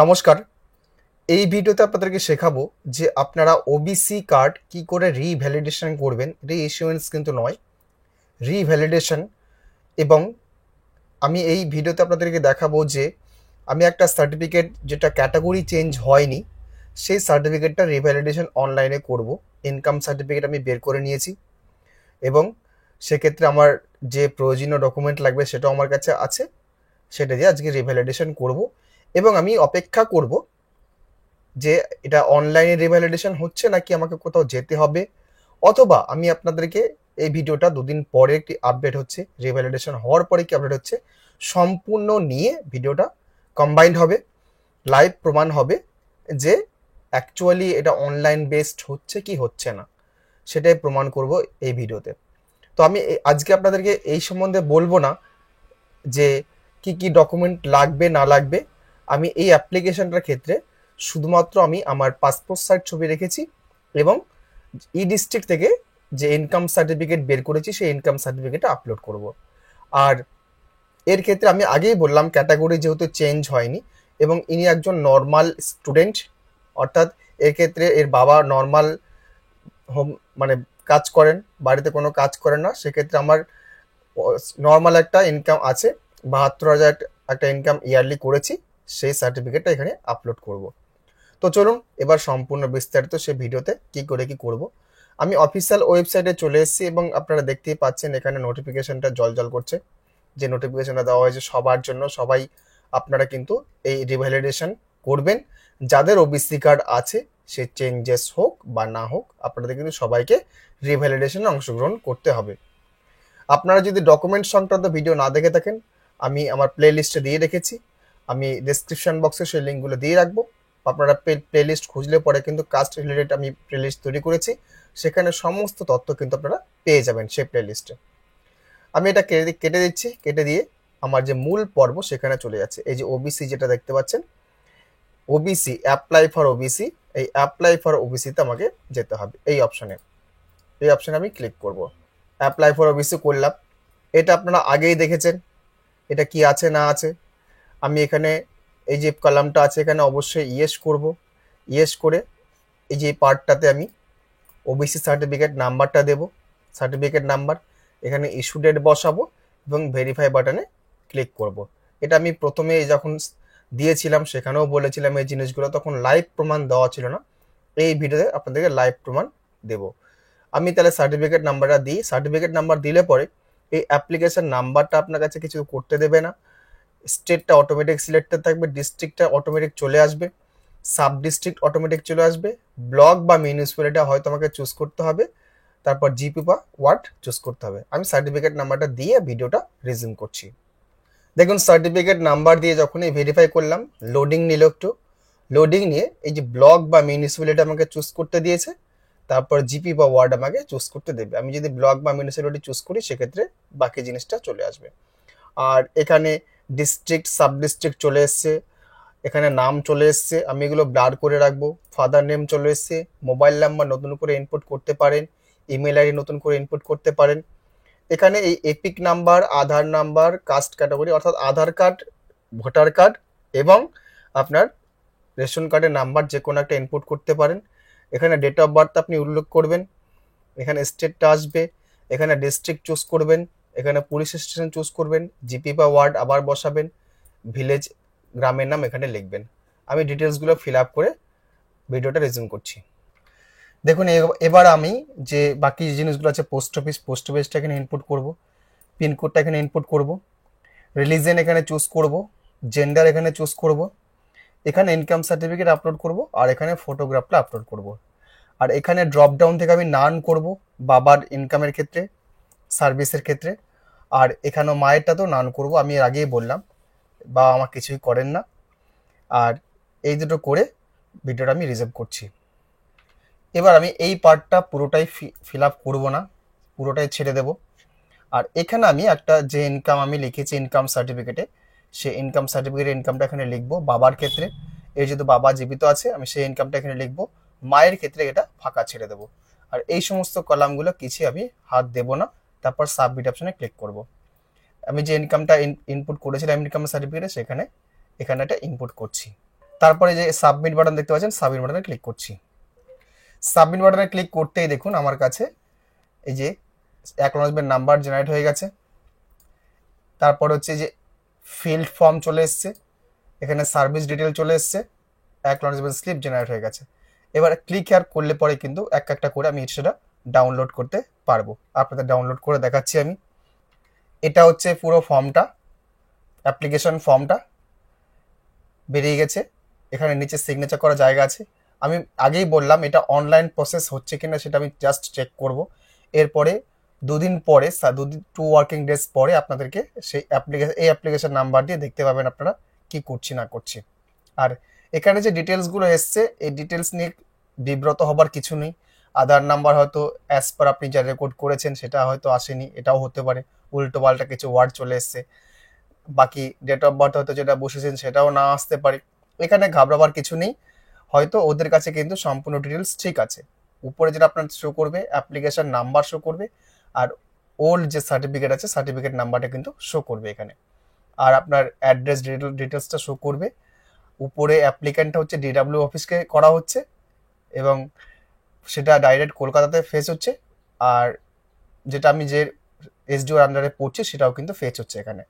নমস্কার। এই ভিডিওতে আপনাদেরকে শেখাবো যে আপনারা ওবিসি কার্ড কি করে রিভ্যালিডেশন করবেন। রি-ইস্যুয়েন্স কিন্তু নয়, রিভ্যালিডেশন। এবং আমি এই ভিডিওতে আপনাদেরকে দেখাবো যে আমি একটা সার্টিফিকেট যেটা ক্যাটাগরি চেঞ্জ হয়নি, সেই সার্টিফিকেটটা রিভ্যালিডেশন অনলাইনে করব। ইনকাম সার্টিফিকেট আমি বের করে নিয়েছি এবং সেক্ষেত্রে আমার যে প্রয়োজনীয় ডকুমেন্ট লাগবে সেটাও আমার কাছে আছে। সেটা দিয়ে আজকে রিভ্যালিডেশন করব এবং আমি অপেক্ষা করব যে এটা অনলাইনে রিভ্যালিডেশন হচ্ছে নাকি আমাকে কোথাও যেতে হবে, অথবা আমি আপনাদেরকে এই ভিডিওটা দুদিন পরে একটি আপডেট হচ্ছে, রিভ্যালিডেশন হওয়ার পরে কি আপডেট হচ্ছে সম্পূর্ণ নিয়ে ভিডিওটা কম্বাইন্ড হবে, লাইভ প্রমাণ হবে যে অ্যাকচুয়ালি এটা অনলাইন বেসড হচ্ছে কি হচ্ছে না, সেটাই প্রমাণ করব এই ভিডিওতে। তো আমি আজকে আপনাদেরকে এই সম্বন্ধে বলবো না যে কি কি ডকুমেন্ট লাগবে না লাগবে। আমি এই অ্যাপ্লিকেশনটার ক্ষেত্রে শুধুমাত্র আমি আমার পাসপোর্ট সাইজ ছবি রেখেছি এবং ই ডিস্ট্রিক্ট থেকে যে ইনকাম সার্টিফিকেট বের করেছি সেই ইনকাম সার্টিফিকেটটা আপলোড করব। আর এর ক্ষেত্রে আমি আগেই বললাম ক্যাটাগরি যেহেতু চেঞ্জ হয়নি এবং ইনি একজন নর্মাল স্টুডেন্ট, অর্থাৎ এর ক্ষেত্রে এর বাবা নর্মাল হোম মানে কাজ করেন, বাড়িতে কোনো কাজ করেন না, সেক্ষেত্রে আমার নর্মাল একটা ইনকাম আছে, ৭২,০০০ একটা ইনকাম ইয়ারলি করেছি, সেই সার্টিফিকেটটা এখানে আপলোড করব। তো চলুন এবার সম্পূর্ণ বিস্তারিত সে ভিডিওতে কি করে কি করব। আমি অফিসিয়াল ওয়েবসাইটে চলে এসেছি এবং আপনারা দেখতেই পাচ্ছেন এখানে নোটিফিকেশনটা জল করছে, যে নোটিফিকেশনটা দেওয়া হয়েছে সবার জন্য। সবাই আপনারা কিন্তু এই রিভ্যালিডেশন করবেন, যাদের ওবিসি কার্ড আছে সে চেঞ্জেস হোক বা না হোক, আপনাদের কিন্তু সবাইকে রিভ্যালিডেশনে অংশগ্রহণ করতে হবে। আপনারা যদি ডকুমেন্ট সংক্রান্ত ভিডিও না দেখে থাকেন, আমি আমার প্লে লিস্টে দিয়ে রেখেছি, আমি ডেসক্রিপশন বক্সে সেই লিঙ্কগুলো দিয়ে রাখবো। আপনারা প্লে লিস্ট খুঁজলে পরে কিন্তু কাস্ট রিলেটেড আমি প্লে লিস্ট তৈরি করেছি, সেখানে সমস্ত তথ্য কিন্তু আপনারা পেয়ে যাবেন সেই প্লে লিস্টে। আমি এটা কেটে দিচ্ছি, কেটে দিয়ে আমার যে মূল পর্ব সেখানে চলে যাচ্ছে। এই যে ওবিসি যেটা দেখতে পাচ্ছেন, ওবিসি অ্যাপ্লাই ফর ওবিসি, এই অ্যাপ্লাই ফর ওবিসিতে আমাকে যেতে হবে। এই অপশনে আমি ক্লিক করব। অ্যাপ্লাই ফর ওবিসি করলাম। এটা আপনারা আগেই দেখেছেন এটা কি আছে না আছে। আমি এখানে এই যে কলামটা আছে এখানে অবশ্যই ইয়েস করব। ইয়েস করে এই যে পার্টটাতে আমি ওবিসি সার্টিফিকেট নাম্বারটা দেব, সার্টিফিকেট নাম্বার, এখানে ইস্যু ডেট বসাবো এবং ভেরিফাই বাটনে ক্লিক করব। এটা আমি প্রথমে যখন দিয়েছিলাম সেখানেও বলেছিলাম এই জিনিসগুলো, তখন লাইভ প্রমাণ দেওয়া ছিল না। এই ভিডিওতে আপনাদেরকে লাইভ প্রমাণ দেব। আমি তাহলে সার্টিফিকেট নাম্বারটা দিই। সার্টিফিকেট নাম্বার দিলে পরে এই অ্যাপ্লিকেশন নাম্বারটা আপনার কাছে কিছু করতে দেবে না, স্টেটটা অটোমেটিক সিলেক্টেড থাকবে, ডিস্ট্রিক্টটা অটোমেটিক চলে আসবে, সাব ডিস্ট্রিক্ট অটোমেটিক চলে আসবে, ব্লক বা মিউনিসিপ্যালিটি হয়তো আমাকে চুজ করতে হবে, তারপর জিপি বা ওয়ার্ড চুজ করতে হবে। আমি সার্টিফিকেট নাম্বারটা দিয়ে ভিডিওটা রিজিউম করছি। দেখুন সার্টিফিকেট নাম্বার দিয়ে যখনই ভেরিফাই করলাম, লোডিং নিল একটু। লোডিং নিয়ে এই যে ব্লক বা মিউনিসিপ্যালিটি আমাকে চুজ করতে দিয়েছে, তারপর জিপি বা ওয়ার্ড আমাকে চুজ করতে দেবে। আমি যদি ব্লক বা মিউনিসিপ্যালিটি চুজ করি সেক্ষেত্রে বাকি জিনিসটা চলে আসবে। আর এখানে ডিস্ট্রিক্ট সাব ডিস্ট্রিক্ট চলে এসছে, এখানে নাম চলে এসছে, আমি এগুলো ব্লার করে রাখবো। ফাদার নেম চলে এসছে, মোবাইল নাম্বার নতুন করে ইনপুট করতে পারেন, ইমেল আইডি নতুন করে ইনপুট করতে পারেন। এখানে এই এপিক নাম্বার, আধার নাম্বার, কাস্ট ক্যাটাগরি অর্থাৎ আধার কার্ড, ভোটার কার্ড এবং আপনার রেশন কার্ডের নাম্বার যে কোনো একটা ইনপুট করতে পারেন। এখানে ডেট অফ বার্থ আপনি উল্লেখ করবেন, এখানে স্টেটটা আসবে, এখানে ডিস্ট্রিক্ট চুজ করবেন, এখানে পুলিশ স্টেশন চুজ করবেন, জিপি বা ওয়ার্ড আবার বসাবেন, ভিলেজ গ্রামের নাম এখানে লিখবেন। আমি ডিটেলসগুলো ফিল আপ করে ভিডিওটা রেজিউম করছি। দেখুন এবার আমি যে বাকি জিনিসগুলো আছে, পোস্ট অফিসটা এখানে ইনপুট করব, পিনকোডটা এখানে ইনপুট করব, রিলিজিয়ন এখানে চুজ করব, জেন্ডার এখানে চুজ করব, এখানে ইনকাম সার্টিফিকেট আপলোড করব, আর এখানে ফটোগ্রাফটা আপলোড করব। আর এখানে ড্রপ ডাউন থেকে আমি নান করব বাবার ইনকামের ক্ষেত্রে, সার্ভিসের ক্ষেত্রে। আর এখানেও মায়েরটা তো নান করব, আমি এর আগেই বললাম বা আমার কিছুই করেন না। আর এই দুটো করে ভিডিওটা আমি রিজার্ভ করছি। এবার আমি এই পার্টটা পুরোটাই ফিল আপ করবো না, পুরোটাই ছেড়ে দেব। আর এখানে আমি একটা যে ইনকাম আমি লিখেছি ইনকাম সার্টিফিকেটে, সেই ইনকাম সার্টিফিকেটের ইনকামটা এখানে লিখবো। বাবার ক্ষেত্রে এই যেহেতু বাবা জীবিত আছে আমি সেই ইনকামটা এখানে লিখবো, মায়ের ক্ষেত্রে এটা ফাঁকা ছেড়ে দেবো। আর এই সমস্ত কলামগুলো কিছু আমি হাত দেব না। তারপর সাবমিট অপশনে ক্লিক করব। আমি যে ইনকামটা ইনপুট করেছিলাম ইনকাম সার্টিফিকেটে সেখানে এখানে এটা ইনপুট করছি। তারপরে যে সাবমিট বাটন দেখতে পাচ্ছেন, সাবমিট বাটনে ক্লিক করছি। সাবমিট বাটনে ক্লিক করতেই দেখুন আমার কাছে এই যে অ্যাকনলেজমেন্ট নাম্বার জেনারেট হয়ে গেছে। তারপর হচ্ছে যে ফিল্ড ফর্ম চলে এসছে, এখানে সার্ভিস ডিটেল চলে এসছে, অ্যাকনলেজমেন্ট স্লিপ জেনারেট হয়ে গেছে। এবার ক্লিক হেয়ার করলে পরে কিন্তু একটা করে আমি সেটা ডাউনলোড করতে পারবো। আপনাদের ডাউনলোড করে দেখাচ্ছি আমি। এটা হচ্ছে পুরো ফর্মটা, অ্যাপ্লিকেশন ফর্মটা বেরিয়ে গেছে। এখানে নিচে সিগনেচার করা জায়গা আছে। আমি আগেই বললাম এটা অনলাইন প্রসেস হচ্ছে কিনা সেটা আমি জাস্ট চেক করব। এরপরে দুদিন পরে 2 ওয়ার্কিং ডেজ পরে আপনাদেরকে সেই অ্যাপ্লিকেশন নাম্বার দিয়ে দেখতে পাবেন আপনারা কি করছি না করছি। আর এখানে যে ডিটেলসগুলো এসছে এই ডিটেলস নিয়ে বিব্রত হবার কিছু নেই। আধার নাম্বার হয়তো অ্যাজ পার আপনি যা রেকর্ড করেছেন সেটা হয়তো আসেনি, এটাও হতে পারে। উল্টো পাল্টা কিছু ওয়ার্ড চলে এসছে। বাকি ডেট অফ বার্থ হয়তো যেটা বসেছেন সেটাও না আসতে পারে। এখানে ঘাবড়াবার কিছু নেই, হয়তো ওদের কাছে কিন্তু সম্পূর্ণ ডিটেলস ঠিক আছে। উপরে যেটা আপনার শো করবে অ্যাপ্লিকেশন নাম্বার শো করবে, আর ওল্ড যে সার্টিফিকেট আছে সার্টিফিকেট নাম্বারটা কিন্তু শো করবে এখানে। আর আপনার অ্যাড্রেস ডিটেলসটা শো করবে। উপরে অ্যাপ্লিক্যান্টটা হচ্ছে ডিডাব্লিউ অফিসকে করা হচ্ছে এবং সেটা ডাইরেক্ট কলকাতাতে ফেস হচ্ছে। আর যেটা আমি যে এসডিওর আন্ডারে পড়ছি সেটাও কিন্তু ফেচ হচ্ছে এখানে।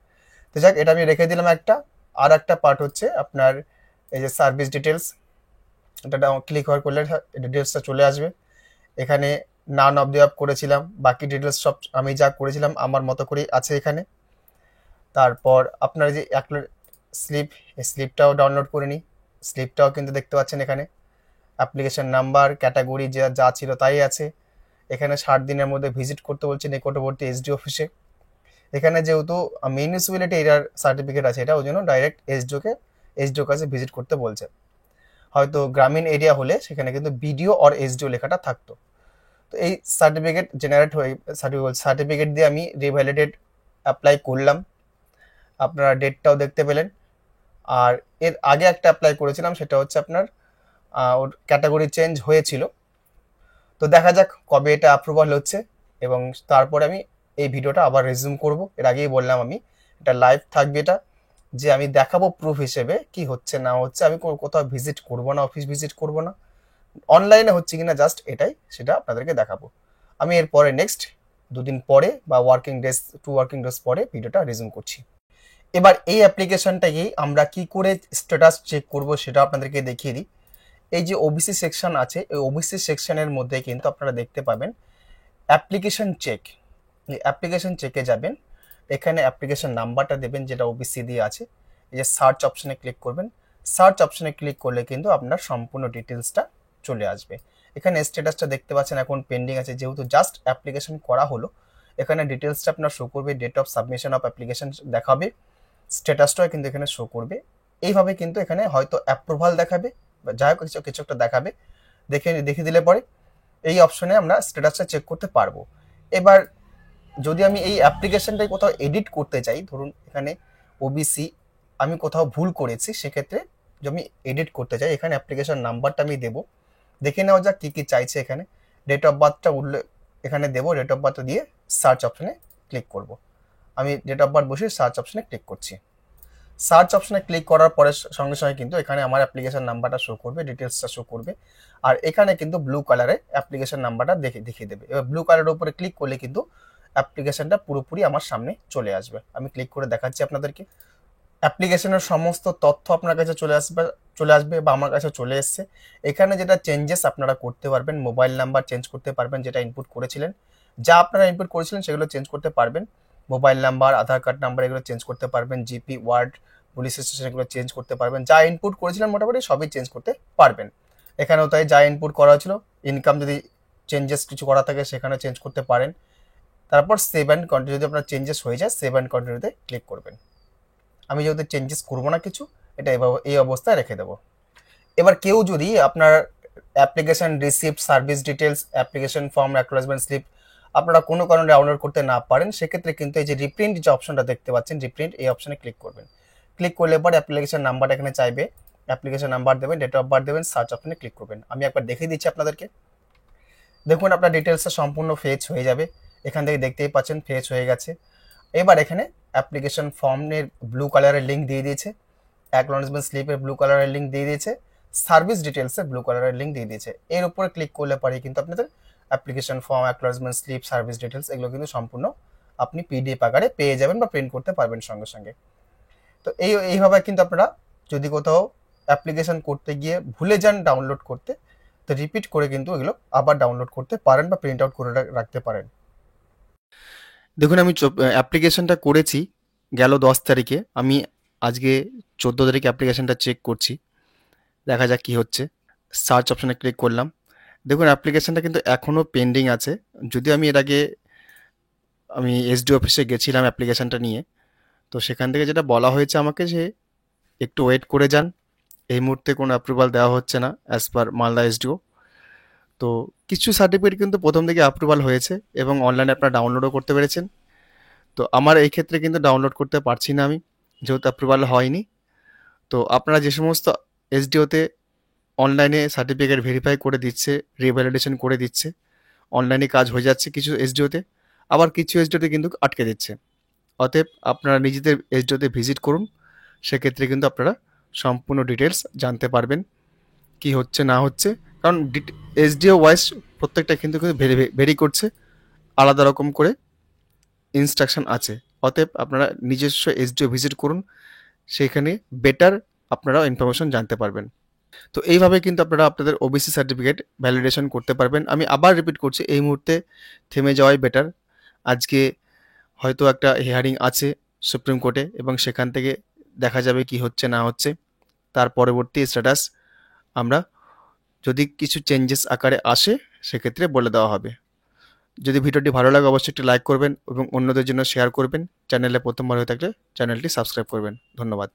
তো যাক, এটা আমি রেখে দিলাম একটা। আর একটা পার্ট হচ্ছে আপনার এই যে সার্ভিস ডিটেলস, এটা ক্লিক হওয়ার করলে ডিটেলসটা চলে আসবে। এখানে নান অফ দি অফ করেছিলাম, বাকি ডিটেলস সব আমি যা করেছিলাম আমার মতো করেই আছে এখানে। তারপর আপনার যে স্লিপ, এই স্লিপটাও ডাউনলোড করে নিই। স্লিপটাও কিন্তু দেখতে পাচ্ছেন এখানে অ্যাপ্লিকেশন নাম্বার ক্যাটাগরি যা ছিল তাই আছে। এখানে 60 দিনের মধ্যে ভিজিট করতে বলছে নিকটবর্তী এসডি অফিসে। এখানে যেহেতু মিউনিসিপ্যালিটি এরিয়ার সার্টিফিকেট আছে এটা, ওই জন্য ডাইরেক্ট এসডিও কাছে ভিজিট করতে বলছে। হয়তো গ্রামীণ এরিয়া হলে সেখানে কিন্তু বিডিও আর এসডিও লেখাটা থাকতো। তো এই সার্টিফিকেট জেনারেট হয়ে সার্টিফিকেট দিয়ে আমি রিভ্যালিডেট অ্যাপ্লাই করলাম। আপনারা ডেটটাও দেখতে পেলেন। আর এর আগে একটা অ্যাপ্লাই করেছিলাম, সেটা হচ্ছে আপনার ওর ক্যাটাগরি চেঞ্জ হয়েছিল। তো দেখা যাক কবে এটা অ্যাপ্রুভাল হচ্ছে, এবং তারপরে আমি এই ভিডিওটা আবার রেজিউম করব। এর আগেই বললাম আমি এটা লাইভ থাকবে, এটা যে আমি দেখাবো প্রুফ হিসেবে কি হচ্ছে না হচ্ছে। আমি কোথাও ভিজিট করব না, অফিস ভিজিট করব না, অনলাইনে হচ্ছে কিনা জাস্ট এটাই সেটা আপনাদেরকে দেখাবো। আমি এরপরে নেক্সট 2 দিন পরে বা 2 ওয়ার্কিং ডেজ পরে ভিডিওটা রেজিউম করছি। এবার এই অ্যাপ্লিকেশনটাকেই আমরা কি করে স্ট্যাটাস চেক করব সেটা আপনাদেরকে দেখিয়ে দিই। এই যে ওবিসি সেকশন আছে, এই ওবিসি সেকশনের মধ্যে কিন্তু আপনারা দেখতে পাবেন অ্যাপ্লিকেশন চেক। এই অ্যাপ্লিকেশন চেকে যাবেন, এখানে অ্যাপ্লিকেশন নাম্বারটা দেবেন যেটা ওবিসি দিয়ে আছে। এই যে সার্চ অপশনে ক্লিক করবেন। সার্চ অপশনে ক্লিক করলে কিন্তু আপনার সম্পূর্ণ ডিটেলসটা চলে আসবে। এখানে স্ট্যাটাসটা দেখতে পাচ্ছেন এখন পেন্ডিং আছে, যেহেতু জাস্ট অ্যাপ্লিকেশন করা হলো। এখানে ডিটেলসটা আপনার শো করবে, date of submission of application দেখাবে, স্ট্যাটাসটাও কিন্তু এখানে শো করবে। এইভাবে কিন্তু এখানে হয়তো অ্যাপ্রুভাল দেখাবে বা যাই হোক কিছু একটা দেখাবে। দেখে দিলে পরে এই অপশনে আমরা স্ট্যাটাসটা চেক করতে পারবো। এবার যদি আমি এই অ্যাপ্লিকেশনটাই কোথাও এডিট করতে চাই, ধরুন এখানে ওবিসি আমি কোথাও ভুল করেছি, সেক্ষেত্রে যদি আমি এডিট করতে চাই এখানে অ্যাপ্লিকেশন নাম্বারটা আমি দেবো। দেখে নেওয়া যাক কী কী চাইছে এখানে। ডেট অফ বার্থটা এখানে দেবো, ডেট অফ বার্থ দিয়ে সার্চ অপশনে ক্লিক করব। আমি ডেট অফ বার্থ বসে সার্চ অপশনে ক্লিক করছি। সার্চ অপশনে ক্লিক করার পরে সঙ্গে সঙ্গে কিন্তু এখানে আমার অ্যাপ্লিকেশন নাম্বারটা শো করবে, ডিটেলসটা শো করবে। আর এখানে কিন্তু ব্লু কালারে অ্যাপ্লিকেশন নাম্বারটা দেখিয়ে দেবে। এবার ব্লু কালারের উপরে ক্লিক করলে কিন্তু অ্যাপ্লিকেশনটা পুরোপুরি আমার সামনে চলে আসবে। আমি ক্লিক করে দেখাচ্ছি আপনাদেরকে। অ্যাপ্লিকেশনের সমস্ত তথ্য আপনার কাছে চলে আসবে বা আমার কাছে চলে এসছে। এখানে যেটা চেঞ্জেস আপনারা করতে পারবেন, মোবাইল নাম্বার চেঞ্জ করতে পারবেন, যেটা ইনপুট করেছিলেন, যা আপনারা ইনপুট করেছিলেন সেগুলো চেঞ্জ করতে পারবেন। মোবাইল নাম্বার, আধার কার্ড নাম্বার এগুলো চেঞ্জ করতে পারবেন। জিপি, ওয়ার্ড, পুলিশ স্টেশন এগুলো চেঞ্জ করতে পারবেন। যা ইনপুট করেছিলেন মোটামুটি সবই চেঞ্জ করতে পারবেন। এখানেও তাই যা ইনপুট করা হয়েছিল, ইনকাম যদি চেঞ্জেস কিছু করা থাকে সেখানে চেঞ্জ করতে পারেন। তারপর সেভ অ্যান্ড কন্টিনিউ, যদি আপনার চেঞ্জেস হয়ে যায় সেভ অ্যান্ড কন্টিনিউতে ক্লিক করবেন। আমি যেহেতু চেঞ্জেস করবো না কিছু, এটা এই অবস্থায় রেখে দেবো। এবার কেউ যদি আপনার application receipt, service details, application form, acknowledgement slip আপনারা কোনো কারণে ডাউনলোড করতে না পারেন, সেক্ষেত্রে কিন্তু এই যে রিপ্রিন্ট যে অপশনটা দেখতে পাচ্ছেন, রিপ্রিন্ট এই অপশনে ক্লিক করবেন। ক্লিক করলে পর অ্যাপ্লিকেশন নাম্বারটা এখানে চাইবে, অ্যাপ্লিকেশন নাম্বার দেবেন, ডেট অফ বার্থ দেবেন, সার্চ অপশনে ক্লিক করবেন। আমি একবার দেখিয়ে দিচ্ছি আপনাদেরকে। দেখুন আপনার ডিটেলসটা সম্পূর্ণ ফেচ হয়ে যাবে। এখান থেকে দেখতেই পাচ্ছেন ফেচ হয়ে গেছে। এবার এখানে অ্যাপ্লিকেশন ফর্মের ব্লু কালারের লিঙ্ক দিয়ে দিয়েছে, অ্যাকনলেজমেন্ট স্লিপের ব্লু কালারের লিঙ্ক দিয়ে দিয়েছে, সার্ভিস ডিটেলসের ব্লু কালারের লিঙ্ক দিয়ে দিয়েছে। এর উপরে ক্লিক করলে পরে কিন্তু আপনাদের application form, acknowledgement slip, service details এগুলো কিন্তু সম্পূর্ণ আপনি পিডিএফ আকারে পেয়ে যাবেন বা প্রিন্ট করতে পারবেন সঙ্গে সঙ্গে। তো এইভাবে কিন্তু আপনারা যদি কোথাও অ্যাপ্লিকেশন করতে গিয়ে ভুলে যান ডাউনলোড করতে, তো রিপিট করে কিন্তু এগুলো আবার ডাউনলোড করতে পারেন বা প্রিন্ট আউট করে রাখতে পারেন। দেখুন আমি অ্যাপ্লিকেশনটা করেছি গেল 10 তারিখে, আমি আজকে 14 তারিখে অ্যাপ্লিকেশনটা চেক করছি, দেখা যাক কি হচ্ছে। সার্চ অপশানে ক্লিক করলাম, দেখুন অ্যাপ্লিকেশনটা কিন্তু এখনও পেন্ডিং আছে। যদিও আমি এর আগে এসডি অফিসে গেছিলাম অ্যাপ্লিকেশনটা নিয়ে, তো সেখান থেকে যেটা বলা হয়েছে আমাকে যে একটু ওয়েট করে যান, এই মুহূর্তে কোনো অ্যাপ্রুভাল দেওয়া হচ্ছে না অ্যাজ পার মালদা এসডিও। তো কিছু সার্টিফিকেট কিন্তু প্রথম থেকে অ্যাপ্রুভাল হয়েছে এবং অনলাইনে আপনারা ডাউনলোডও করতে পেরেছেন। তো আমার এই ক্ষেত্রে কিন্তু ডাউনলোড করতে পারছি না আমি, যেহেতু অ্যাপ্রুভাল হয়নি। তো আপনারা যে সমস্ত এসডিওতে অনলাইনে সার্টিফিকেট ভেরিফাই করে দিচ্ছে, রিভ্যালিডেশন করে দিচ্ছে, অনলাইনে কাজ হয়ে যাচ্ছে কিছু এসডিওতে, আবার কিছু এসডিওতে কিন্তু আটকে দিচ্ছে। অতএব আপনারা নিজেদের এসডিওতে ভিজিট করুন, সেক্ষেত্রে কিন্তু আপনারা সম্পূর্ণ ডিটেলস জানতে পারবেন কি হচ্ছে না হচ্ছে। কারণ এসডিও ওয়াইজ প্রত্যেকটা কিন্তু ভেরি করছে, আলাদা রকম করে ইনস্ট্রাকশন আছে। অতএব আপনারা নিজস্ব এসডিও ভিজিট করুন, সেখানে বেটার আপনারা ইনফরমেশন জানতে পারবেন। তো এইভাবে কিন্তু আপনারা আপনাদের ওবিসি সার্টিফিকেট ভ্যালিডেশন করতে পারবেন। আমি আবার রিপিট করছি, এই মুহূর্তে থেমে যাওয়াই বেটার। আজকে হয়তো একটা হিয়ারিং আছে সুপ্রিম কোর্টে এবং সেখান থেকে দেখা যাবে কি হচ্ছে না হচ্ছে। তার পরবর্তী স্ট্যাটাস আমরা যদি কিছু চেঞ্জেস আকারে আসে সেক্ষেত্রে বলে দেওয়া হবে। যদি ভিডিওটি ভালো লাগে অবশ্যই একটি লাইক করবেন এবং অন্যদের জন্য শেয়ার করবেন। চ্যানেলে প্রথমবার হয়ে থাকলে চ্যানেলটি সাবস্ক্রাইব করবেন। ধন্যবাদ।